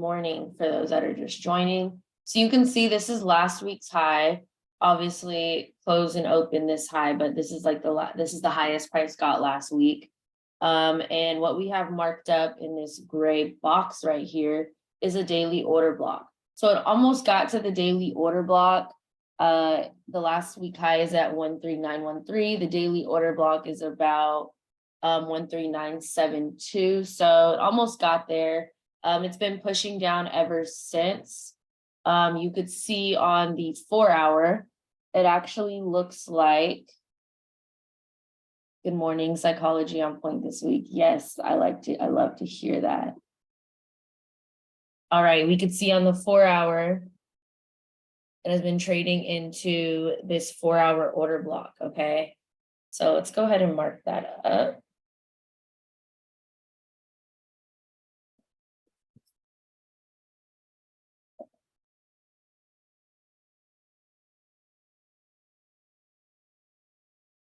morning for those that are just joining. So you can see this is last week's high. Obviously, close and open this high, but this is like this is the highest price got last week. And what we have marked up in this gray box right here is a daily order block. So it almost got to the daily order block. The last week high is at 13913. The daily order block is about 13972. So it almost got there. It's been pushing down ever since. You could see on the 4-hour, it actually looks like, good morning, psychology on point this week. Yes, I love to hear that. All right, we could see on the 4-hour, it has been trading into this 4-hour order block, okay? So let's go ahead and mark that up.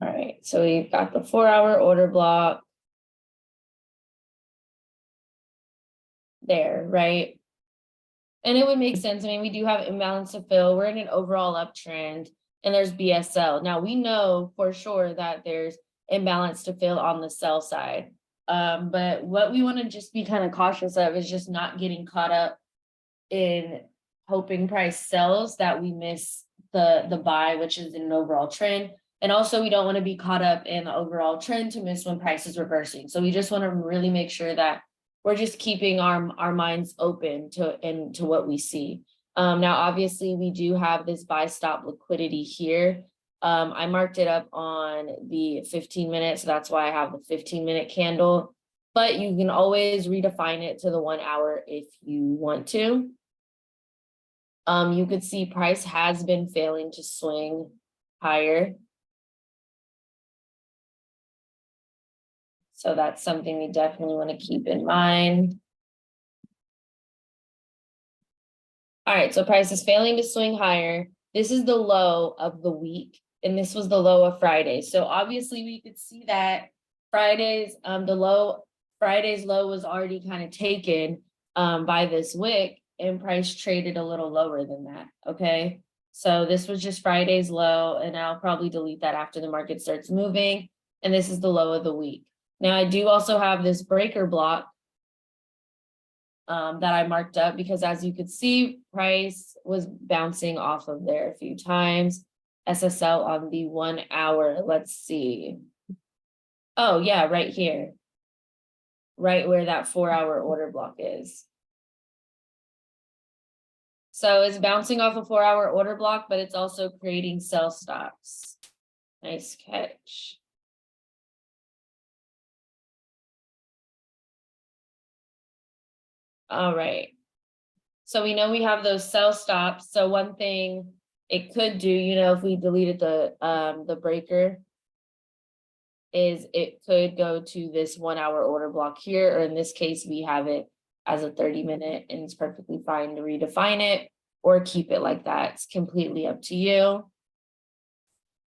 All right, so we've got the 4-hour order block there, right? And it would make sense. I mean, we do have imbalance to fill. We're in an overall uptrend and there's BSL. Now we know for sure that there's imbalance to fill on the sell side. But what we want to just be kind of cautious of is just not getting caught up in hoping price sells that we miss the buy, which is an overall trend. And also we don't want to be caught up in the overall trend to miss when price is reversing. So we just want to really make sure that we're just keeping our minds open to what we see. Now, obviously, we do have this buy stop liquidity here. I marked it up on the 15 minutes, so that's why I have the 15-minute candle. But you can always redefine it to the 1 hour if you want to. You could see price has been failing to swing higher. So that's something we definitely want to keep in mind. All right, so price is failing to swing higher. This is the low of the week, and this was the low of Friday. So obviously we could see that Friday's low was already kind of taken by this wick, and price traded a little lower than that. Okay, so this was just Friday's low, and I'll probably delete that after the market starts moving. And this is the low of the week. Now, I do also have this breaker block that I marked up because, as you could see, price was bouncing off of there a few times. SSL on the 1 hour, let's see. Oh yeah, right here, right where that 4-hour order block is. So it's bouncing off a 4-hour order block, but it's also creating sell stops. Nice catch. All right. So we know we have those sell stops. So one thing it could do, if we deleted the breaker, is it could go to this 1 hour order block here, or in this case, we have it as a 30-minute, and it's perfectly fine to redefine it or keep it like that. It's completely up to you.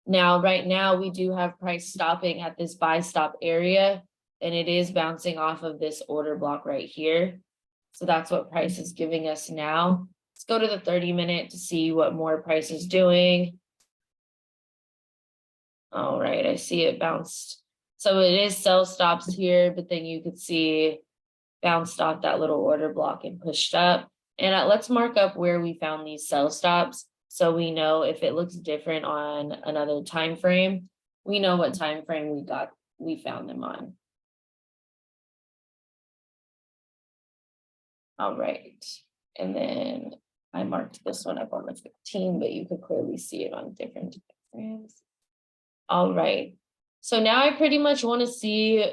Now, right now, we do have price stopping at this buy stop area, and it is bouncing off of this order block right here. So that's what price is giving us now. Let's go to the 30-minute to see what more price is doing. All right, I see it bounced. So it is sell stops here, but then you could see bounced off that little order block and pushed up. And let's mark up where we found these sell stops so we know if it looks different on another time frame. We know what time frame we found them on. All right, and then I marked this one up on the 15, but you could clearly see it on different frames. All right, so now I pretty much want to see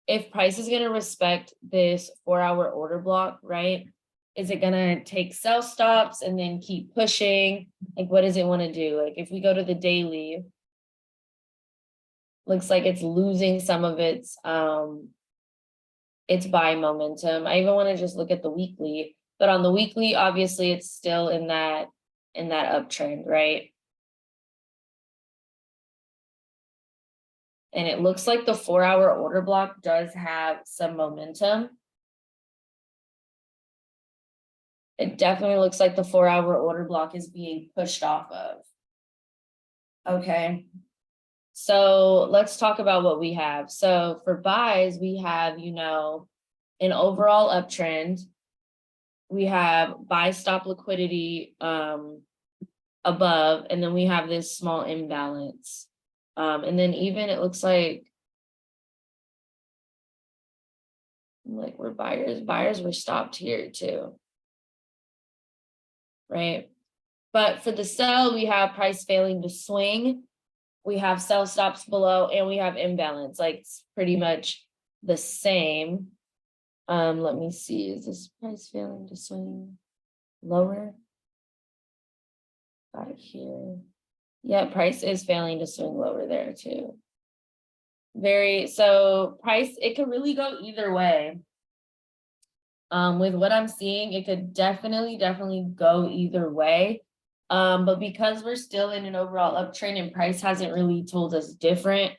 if price is going to respect this 4-hour order block, right? Is it going to take sell stops and then keep pushing? Like, what does it want to do? Like, if we go to the daily, looks like it's losing some of its buy momentum. I even want to just look at the weekly, but on the weekly, obviously it's still in that uptrend, right? And it looks like the 4-hour order block does have some momentum. It definitely looks like the 4-hour order block is being pushed off of. Okay. So let's talk about what we have. So for buys, we have, an overall uptrend. We have buy stop liquidity above, and then we have this small imbalance. And then even it looks like we're buyers were stopped here too. Right. But for the sell, we have price failing to swing. We have sell stops below, and we have imbalance. Like it's pretty much the same. Let me see. Is this price failing to swing lower? Got it here. Yeah, price is failing to swing lower there too. So price, it could really go either way. With what I'm seeing, it could definitely go either way. But because we're still in an overall uptrend and price hasn't really told us different,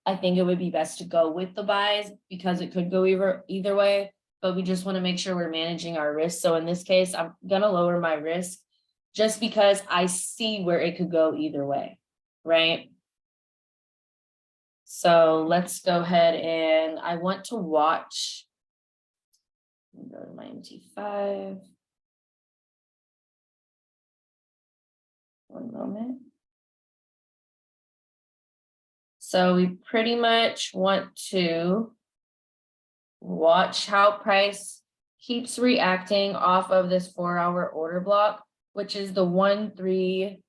I think it would be best to go with the buys because it could go either way, but we just want to make sure we're managing our risk. So in this case, I'm going to lower my risk just because I see where it could go either way, right? So let's go ahead and I want to watch. Go to my MT5. One moment. So we pretty much want to watch how price keeps reacting off of this 4-hour order block, which is the 1-3.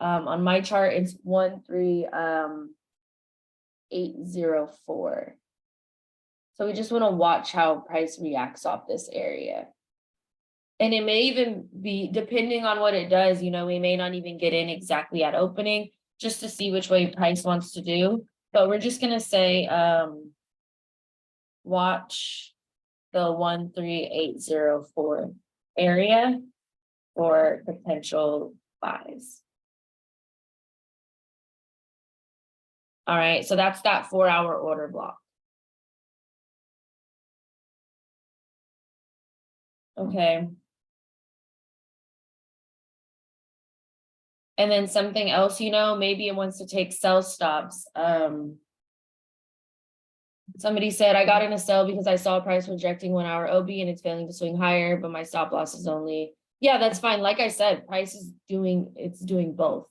On my chart, it's 1-3-804. So we just want to watch how price reacts off this area. And it may even be, depending on what it does, we may not even get in exactly at opening just to see which way price wants to do. But we're just going to say, watch the 1-3-804 area for potential buys. All right, so that's that 4-hour order block. Okay. And then something else, maybe it wants to take sell stops. Somebody said, I got in a sell because I saw price rejecting 1-hour OB and it's failing to swing higher, but my stop loss is only, yeah, that's fine. Like I said, price is doing both.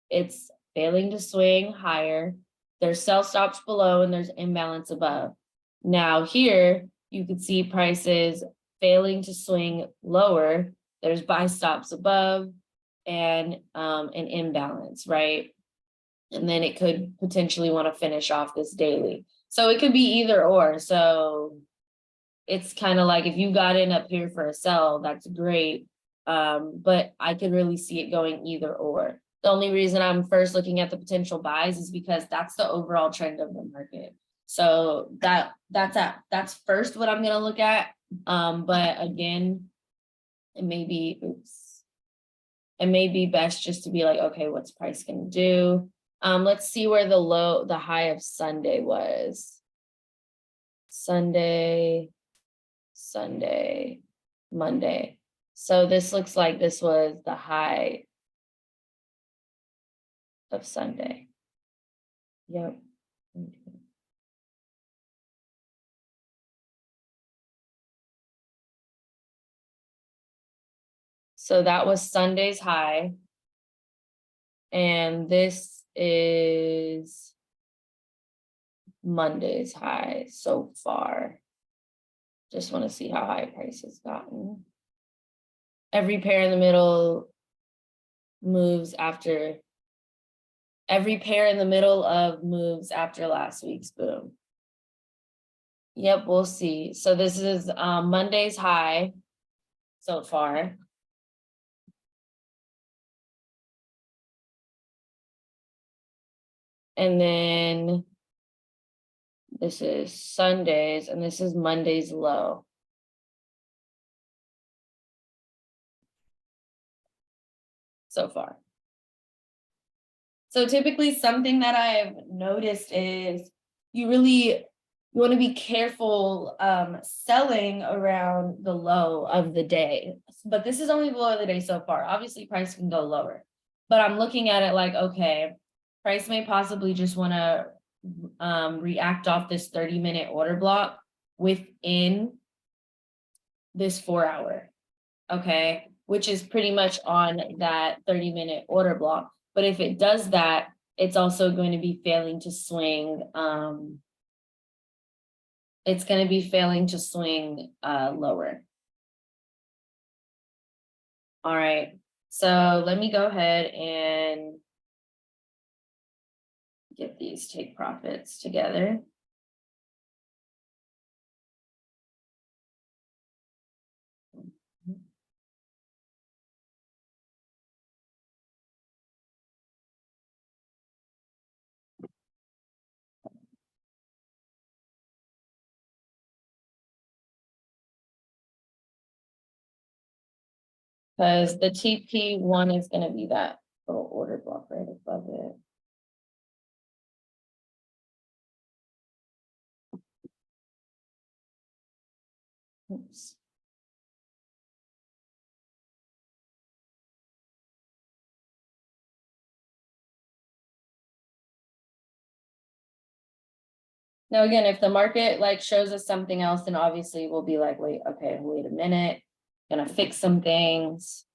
It's failing to swing higher. There's sell stops below and there's imbalance above. Now here, you could see prices failing to swing lower. There's buy stops above and an imbalance, right? And then it could potentially want to finish off this daily. So it could be either or. So it's kind of like if you got in up here for a sell, that's great. But I could really see it going either or. The only reason I'm first looking at the potential buys is because that's the overall trend of the market. So that's first what I'm going to look at. But again, it may be best just to be like, okay, what's price going to do? Let's see where the high of Sunday was. Sunday, Monday. So this looks like this was the high of Sunday. Yep. So that was Sunday's high. And this is Monday's high so far. Just want to see how high price has gotten. Every pair in the middle moves after. Every pair in the middle of moves after last week's boom. Yep, we'll see. So this is Monday's high so far. And then this is Sunday's, and this is Monday's low. So far. So typically something that I've noticed is you really you want to be careful selling around the low of the day. But this is only the low of the day so far. Obviously, price can go lower. But I'm looking at it like, okay, price may possibly just want to react off this 30-minute order block within this 4-hour, okay, which is pretty much on that 30-minute order block. But if it does that, it's also going to be failing to swing. It's going to be failing to swing lower. All right, so let me go ahead and get these take profits together. Because the TP1 is going to be that little order block right above it. Oops. Now, again, if the market like shows us something else, then obviously we'll be like, wait, okay, wait a minute, gonna fix some things.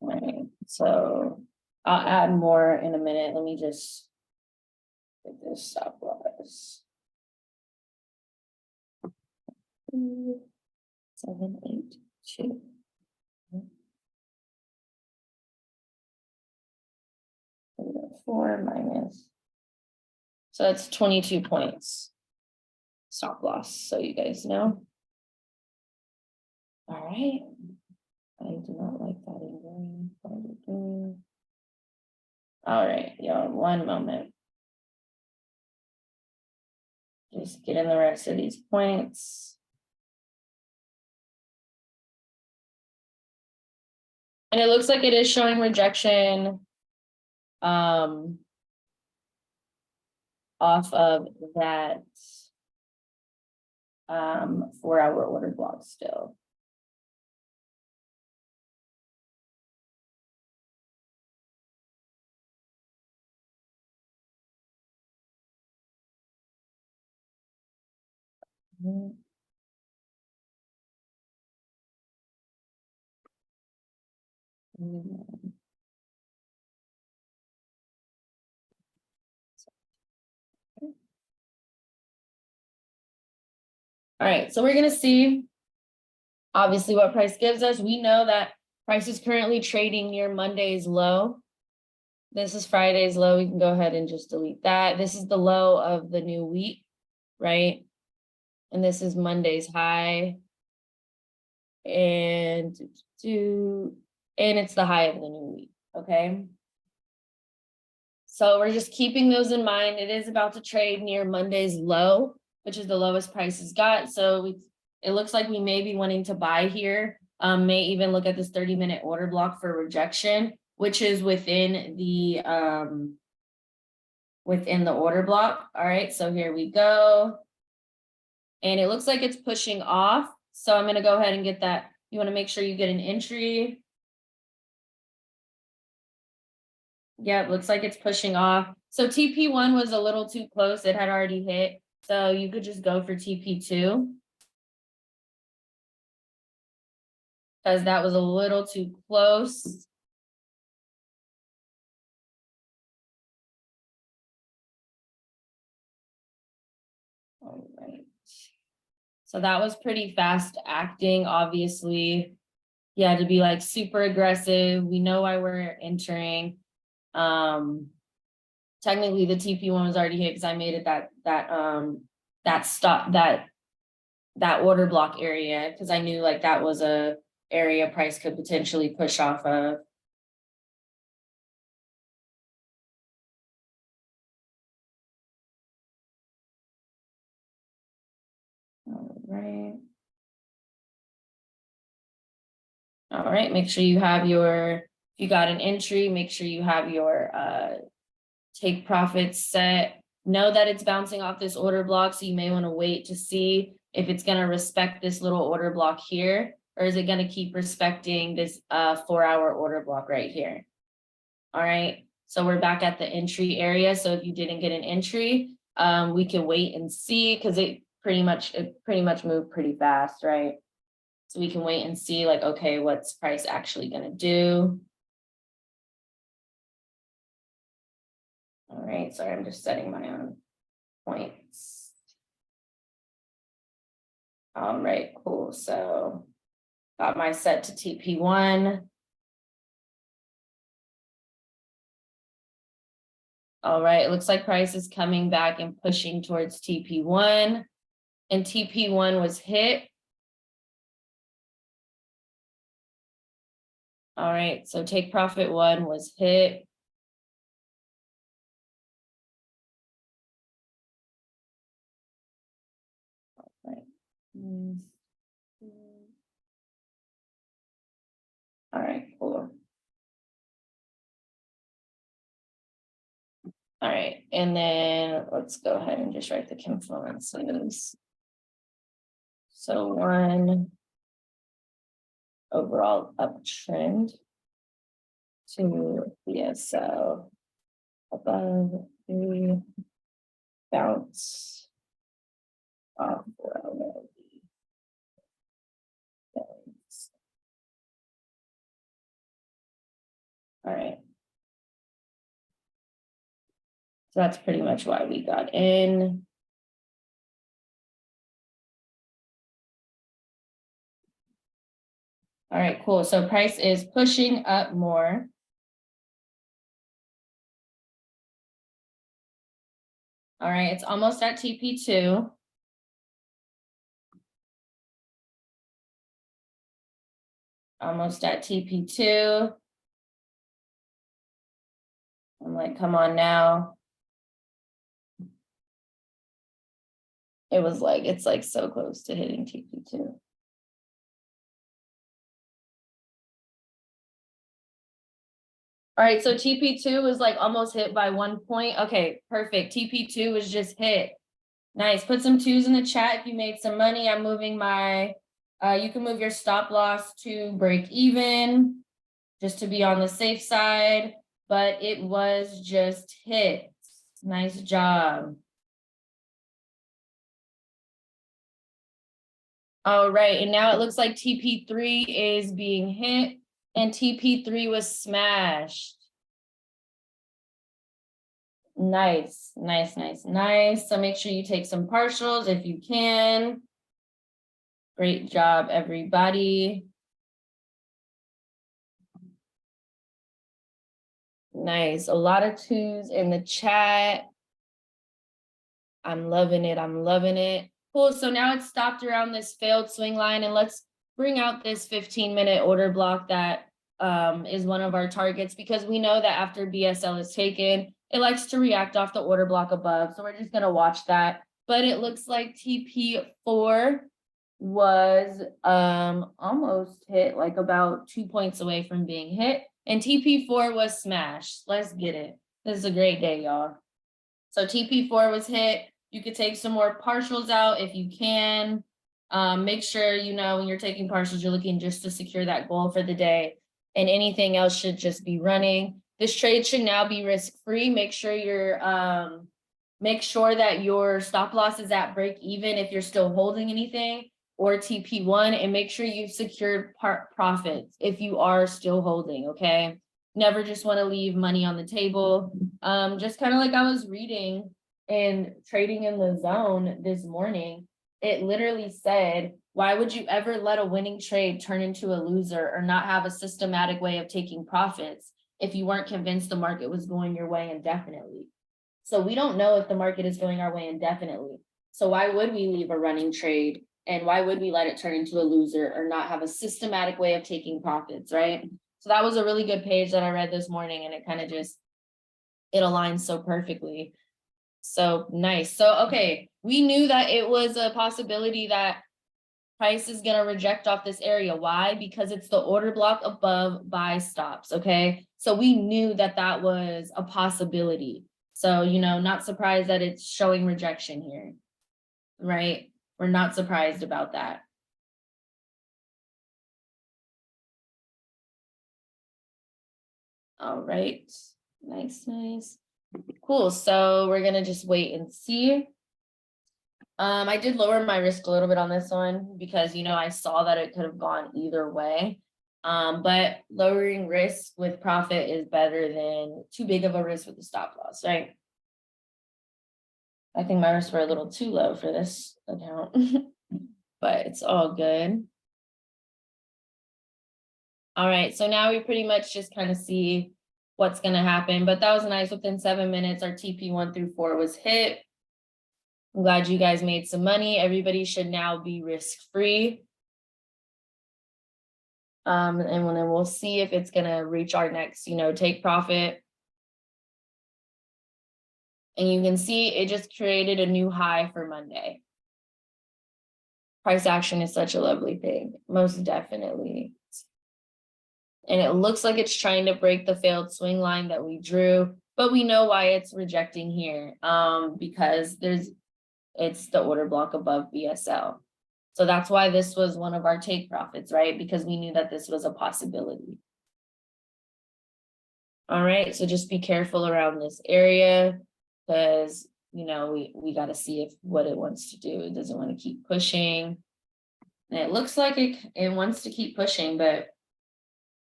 All right, so I'll add more in a minute. Let me just get this stop loss. 7, 8, 2. 4 minus. So that's 22 points stop loss. So you guys know. All right. I do not like that angle. All right, y'all, 1 moment. Just get in the rest of these points. And it looks like it is showing rejection off of that 4-hour order block still. All right, so we're gonna see obviously what price gives us. We know that price is currently trading near Monday's low. This is Friday's low. We can go ahead and just delete that. This is the low of the new week, right? And this is Monday's high. And it's the high of the new week, okay? So we're just keeping those in mind. It is about to trade near Monday's low, which is the lowest prices got. So it looks like we may be wanting to buy here. May even look at this 30-minute order block for rejection, which is within the order block. All right, so here we go. And it looks like it's pushing off. So I'm gonna go ahead and get that. You wanna make sure you get an entry. Yep, looks like it's pushing off. So TP1 was a little too close. It had already hit. So you could just go for TP2. Because that was a little too close. All right. So that was pretty fast acting, obviously. You had to be like super aggressive. We know why we're entering. Technically the TP1 was already hit because I made it that order block area because I knew like that was a area price could potentially push off of. All right. All right, make sure you have your, if you got an entry, make sure you have your take profits set. Know that it's bouncing off this order block, so you may want to wait to see if it's going to respect this little order block here, or is it going to keep respecting this 4-hour order block right here. All right, so we're back at the entry area. So if you didn't get an entry, we can wait and see, because it pretty much moved pretty fast, right? So we can wait and see, like, okay, what's price actually going to do? All right, sorry, I'm just setting my own points. All right, cool. So got my set to TP1. All right, it looks like price is coming back and pushing towards TP1, and TP1 was hit. All right, so take profit 1 was hit. All right. All right, cool. All right, and then let's go ahead and just write the confluences. So 1 overall uptrend, 2 BSL above, 3 bounce off 4 LLD. All right. So that's pretty much why we got in. All right, cool. So price is pushing up more. All right, it's almost at TP2. Almost at TP2. I'm like, come on now. It was like, it's like so close to hitting TP2. All right, so TP2 was like almost hit by 1 point. Okay, perfect. TP2 was just hit. Nice. Put some 2s in the chat if you made some money. I'm moving my, you can move your stop loss to break even, just to be on the safe side, but it was just hit. Nice job. All right, and now it looks like TP3 is being hit, and TP3 was smashed. Nice, nice, nice, nice. So make sure you take some partials if you can. Great job, everybody. Nice. A lot of 2s in the chat. I'm loving it. I'm loving it. Cool. So now it's stopped around this failed swing line, and let's bring out this 15-minute order block that is one of our targets, because we know that after BSL is taken, it likes to react off the order block above. So we're just going to watch that. But it looks like TP4 was almost hit, like about 2 points away from being hit. And TP4 was smashed. Let's get it. This is a great day, y'all. So TP4 was hit. You could take some more partials out if you can. Make sure, you know, when you're taking partials, you're looking just to secure that goal for the day, and anything else should just be running. This trade should now be risk-free. Make sure that your stop loss is at break even if you're still holding anything, or TP1, and make sure you've secured profits if you are still holding, okay? Never just want to leave money on the table. Just kind of like I was reading and trading in the zone this morning, it literally said, why would you ever let a winning trade turn into a loser or not have a systematic way of taking profits if you weren't convinced the market was going your way indefinitely? So we don't know if the market is going our way indefinitely. So why would we leave a running trade? And why would we let it turn into a loser or not have a systematic way of taking profits, right? So that was a really good page that I read this morning, and it kind of just, it aligns so perfectly. So nice. So, okay, we knew that it was a possibility that Price is going to reject off this area. Why? Because it's the order block above buy stops. Okay. So we knew that that was a possibility. So, not surprised that it's showing rejection here, right? We're not surprised about that. All right. Nice, nice. Cool. So we're going to just wait and see. I did lower my risk a little bit on this one because, I saw that it could have gone either way. But lowering risk with profit is better than too big of a risk with the stop loss, right? I think my risks were a little too low for this account, but it's all good. All right, so now we pretty much just kind of see what's going to happen, but that was nice. Within 7 minutes, our TP 1 through 4 was hit. I'm glad you guys made some money. Everybody should now be risk-free. And then we'll see if it's going to reach our next, take profit. And you can see it just created a new high for Monday. Price action is such a lovely thing, most definitely. And it looks like it's trying to break the failed swing line that we drew, but we know why it's rejecting here, because it's the order block above BSL. So that's why this was one of our take profits, right? Because we knew that this was a possibility. All right, so just be careful around this area because, we got to see if what it wants to do. It doesn't want to keep pushing. And it looks like it wants to keep pushing, but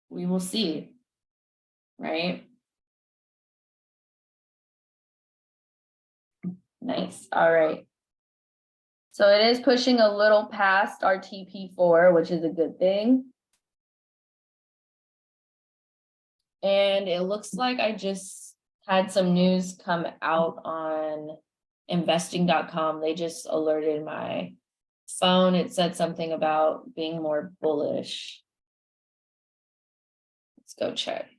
we will see, right? Nice. All right. So it is pushing a little past our TP4, which is a good thing. And it looks like I just had some news come out on investing.com. They just alerted my phone. It said something about being more bullish. Let's go check.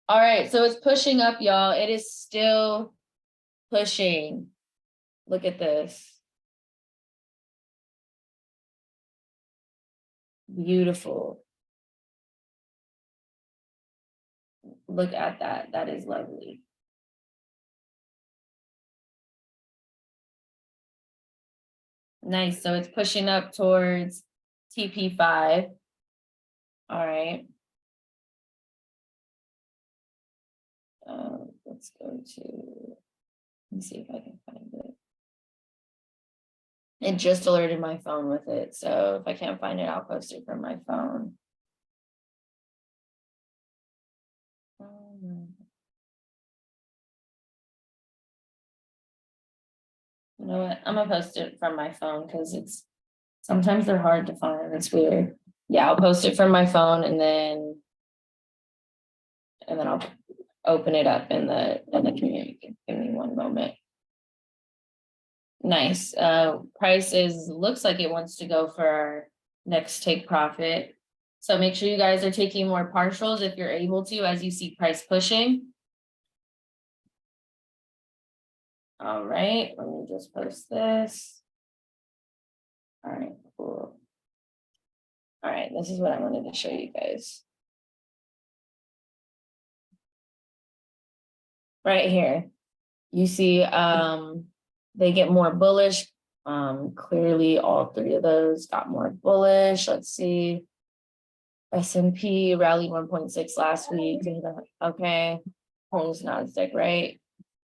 All right, so it's pushing up, y'all. It is still pushing. Look at this. Beautiful. Look at that. That is lovely. Nice. So it's pushing up towards TP5. All right. Let's go to, let me see if I can find it. It just alerted my phone with it. So if I can't find it, I'll post it from my phone. You know what? I'm gonna post it from my phone because sometimes they're hard to find. It's weird. Yeah, I'll post it from my phone and then I'll open it up in the community. Give me one moment. Nice. Price looks like it wants to go for our next take profit. So make sure you guys are taking more partials if you're able to, as you see price pushing. All right, let me just post this. All right, cool. All right, this is what I wanted to show you guys. Right here, you see they get more bullish. Clearly all three of those got more bullish. Let's see. S&P rallied 1.6 last week. Okay, Holmes Nasdaq, right?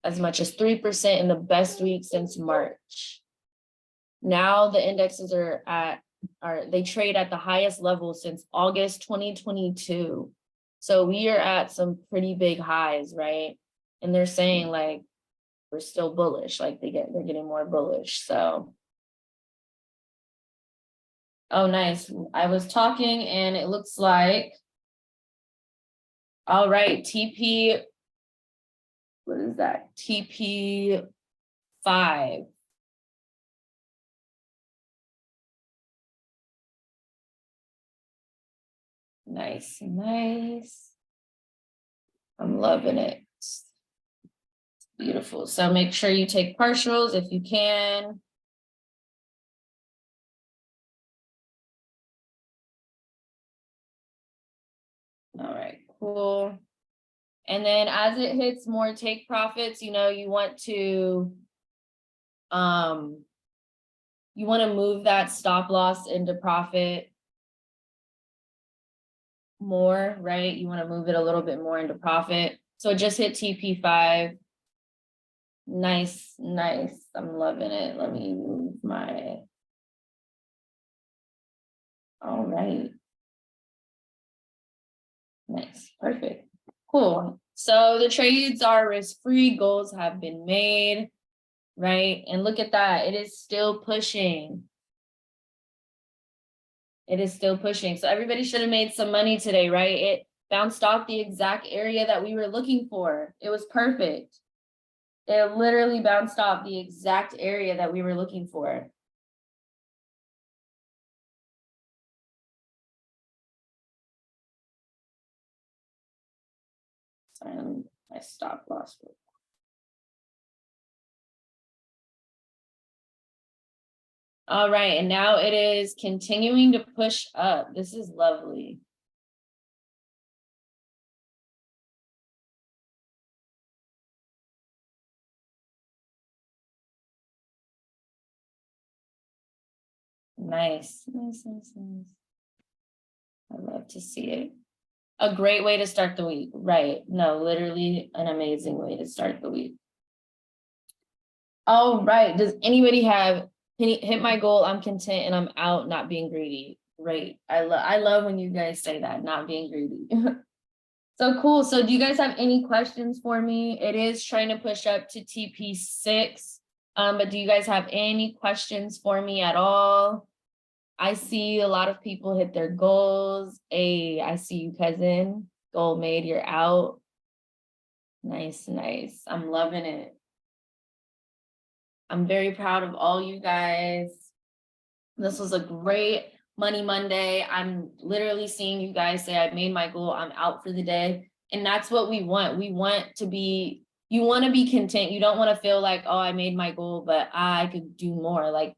As much as 3% in the best week since March. Now the indexes they trade at the highest level since August 2022. So we are at some pretty big highs, right? And they're saying like we're still bullish, like they're getting more bullish. So oh nice. I was talking and it looks like, all right, TP, what is that? TP5. Nice, nice. I'm loving it. It's beautiful. So make sure you take partials if you can. All right, cool. And then as it hits more take profits, you know, you want to move that stop loss into profit more, right? You want to move it a little bit more into profit. So it just hit TP5. Nice, nice. I'm loving it. Let me move my, all right. Nice, perfect, cool. So the trades are risk-free, goals have been made, right? And look at that, it is still pushing. It is still pushing. So everybody should have made some money today, right? It bounced off the exact area that we were looking for. It was perfect. It literally bounced off the exact area that we were looking for. Sorry, my stop loss. All right, and now it is continuing to push up. This is lovely. Nice, nice, nice, nice. I love to see it. A great way to start the week, right? No, literally an amazing way to start the week. All right, does anybody have hit my goal? I'm content and I'm out, not being greedy. Right. I love when you guys say that, not being greedy. So cool. So do you guys have any questions for me? It is trying to push up to TP6. But do you guys have any questions for me at all? I see a lot of people hit their goals. Hey, I see you, cousin. Goal made, you're out. Nice, nice. I'm loving it. I'm very proud of all you guys. This was a great Money Monday. I'm literally seeing you guys say, I made my goal, I'm out for the day. And that's what we want. We want to be, you want to be content. You don't want to feel like, oh, I made my goal, but I could do more. Like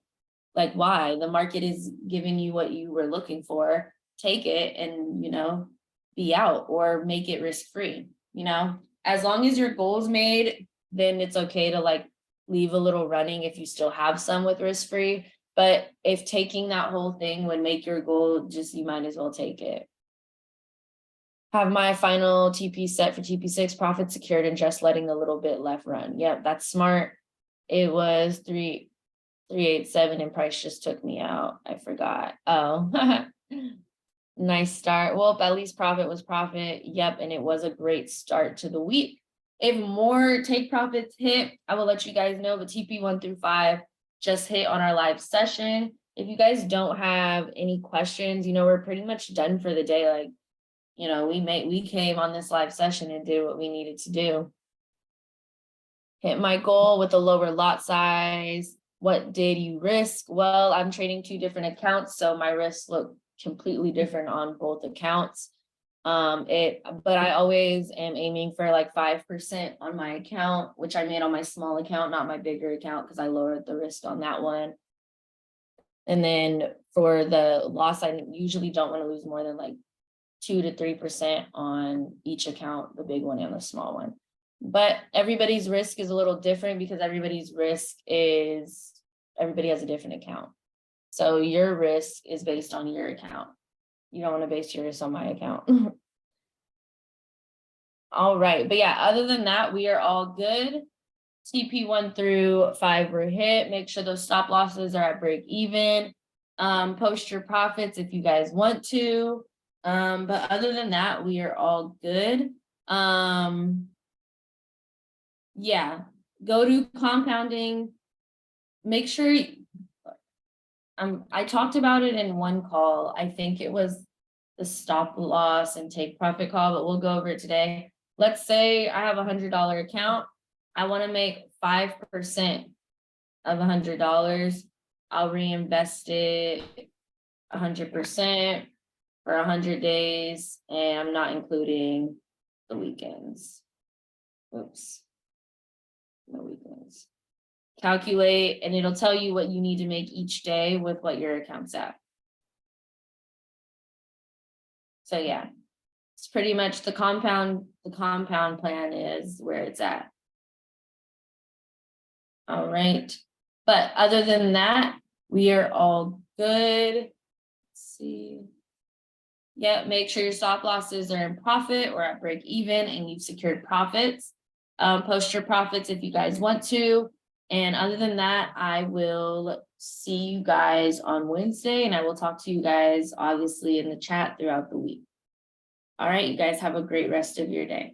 why? The market is giving you what you were looking for. Take it and, you know, be out or make it risk-free. You know, as long as your goal's made, then it's okay to like leave a little running if you still have some with risk-free. But if taking that whole thing would make your goal, just you might as well take it. Have my final TP set for TP6, profit secured and just letting a little bit left run. Yep, that's smart. It was 387 and price just took me out. I forgot. Oh, nice start. Well, at least profit was profit. Yep, and it was a great start to the week. If more take profits hit, I will let you guys know, but TP 1 through 5 just hit on our live session. If you guys don't have any questions, you know, we're pretty much done for the day. Like, you know, we came on this live session and did what we needed to do. Hit my goal with a lower lot size. What did you risk? Well, I'm trading 2 different accounts, so my risks look completely different on both accounts. But I always am aiming for like 5% on my account, which I made on my small account, not my bigger account, because I lowered the risk on that one. And then for the loss, I usually don't want to lose more than like 2 to 3% on each account, the big one and the small one. But everybody's risk is a little different because everybody has a different account. So your risk is based on your account. You don't want to base yours on my account. All right. But yeah, other than that, we are all good. TP 1 through 5 were hit. Make sure those stop losses are at break even. Post your profits if you guys want to. But other than that, we are all good. Yeah, go to compounding. Make sure I talked about it in one call. I think it was the stop loss and take profit call, but we'll go over it today. Let's say I have $100 account. I want to make 5% of $100. I'll reinvest it 100% for 100 days, and I'm not including the weekends. Oops. No weekends. Calculate, and it'll tell you what you need to make each day with what your account's at. So yeah, It's pretty much the compound plan is where it's at. All right. But other than that, we are all good. Let's see. Yeah, make sure your stop losses are in profit or at break even and you've secured profits. Post your profits if you guys want to. And other than that, I will see you guys on Wednesday, and I will talk to you guys obviously in the chat throughout the week. All right, you guys have a great rest of your day.